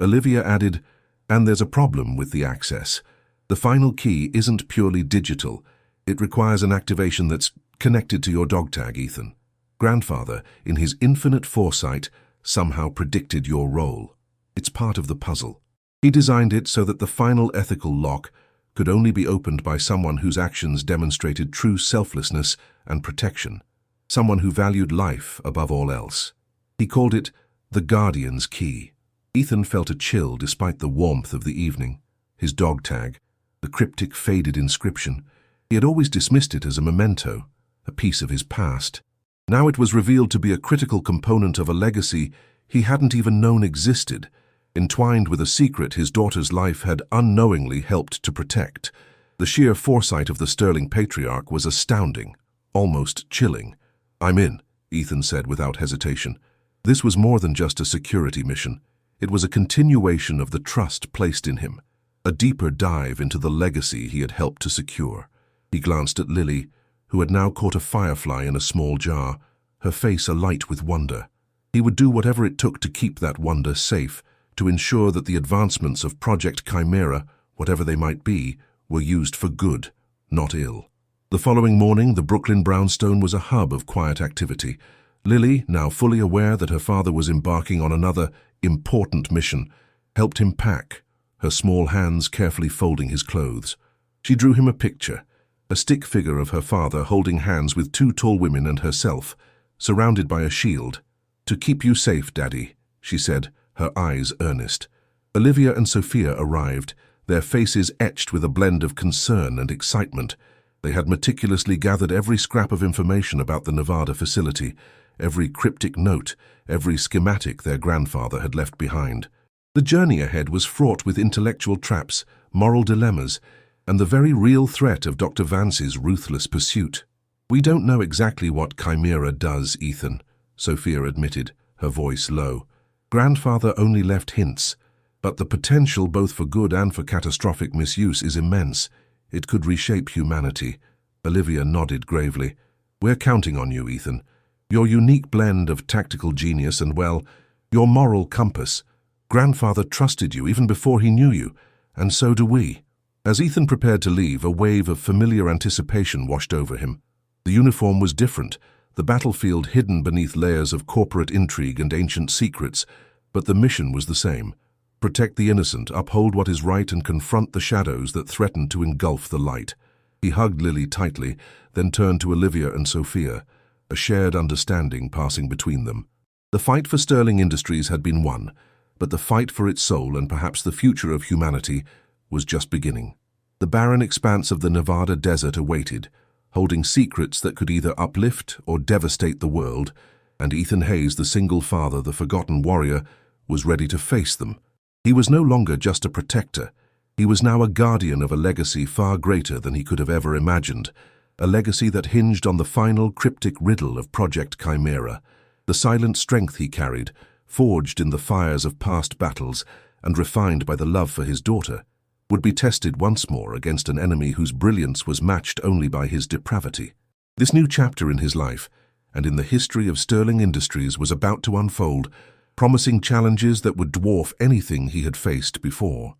Olivia added, and there's a problem with the access. The final key isn't purely digital. It requires an activation that's connected to your dog tag, Ethan. Grandfather, in his infinite foresight, somehow predicted your role. It's part of the puzzle. He designed it so that the final ethical lock could only be opened by someone whose actions demonstrated true selflessness and protection, someone who valued life above all else. He called it the Guardian's Key. Ethan felt a chill despite the warmth of the evening. His dog tag, the cryptic faded inscription, he had always dismissed it as a memento, a piece of his past. Now it was revealed to be a critical component of a legacy he hadn't even known existed, entwined with a secret his daughter's life had unknowingly helped to protect. The sheer foresight of the sterling patriarch was astounding, almost chilling. "I'm in," Ethan said without hesitation. This was more than just a security mission. It was a continuation of the trust placed in him, a deeper dive into the legacy he had helped to secure. He glanced at Lily, who had now caught a firefly in a small jar, her face alight with wonder. He would do whatever it took to keep that wonder safe, to ensure that the advancements of Project Chimera, whatever they might be, were used for good, not ill. The following morning, the Brooklyn brownstone was a hub of quiet activity. Lily, now fully aware that her father was embarking on another important mission, helped him pack, her small hands carefully folding his clothes. She drew him a picture, a stick figure of her father holding hands with two tall women and herself, surrounded by a shield. "To keep you safe, Daddy," she said, her eyes earnest. Olivia and Sophia arrived, their faces etched with a blend of concern and excitement. They had meticulously gathered every scrap of information about the Nevada facility, every cryptic note, every schematic their grandfather had left behind. The journey ahead was fraught with intellectual traps, moral dilemmas, and the very real threat of Dr. Vance's ruthless pursuit. "We don't know exactly what Chimera does, Ethan," Sophia admitted, her voice low. "Grandfather only left hints, but the potential both for good and for catastrophic misuse is immense. It could reshape humanity." Olivia nodded gravely. "We're counting on you, Ethan. Your unique blend of tactical genius and, well, your moral compass. Grandfather trusted you even before he knew you, and so do we." As Ethan prepared to leave, a wave of familiar anticipation washed over him. The uniform was different, the battlefield hidden beneath layers of corporate intrigue and ancient secrets, but the mission was the same. Protect the innocent, uphold what is right, and confront the shadows that threaten to engulf the light. He hugged Lily tightly, then turned to Olivia and Sophia, a shared understanding passing between them. The fight for Sterling Industries had been won, but the fight for its soul and perhaps the future of humanity was just beginning. The barren expanse of the Nevada desert awaited, holding secrets that could either uplift or devastate the world, and Ethan Hayes, the single father, the forgotten warrior, was ready to face them. He was no longer just a protector. He was now a guardian of a legacy far greater than he could have ever imagined, a legacy that hinged on the final cryptic riddle of Project Chimera. The silent strength he carried, forged in the fires of past battles and refined by the love for his daughter, would be tested once more against an enemy whose brilliance was matched only by his depravity. This new chapter in his life, and in the history of Sterling Industries, was about to unfold, promising challenges that would dwarf anything he had faced before.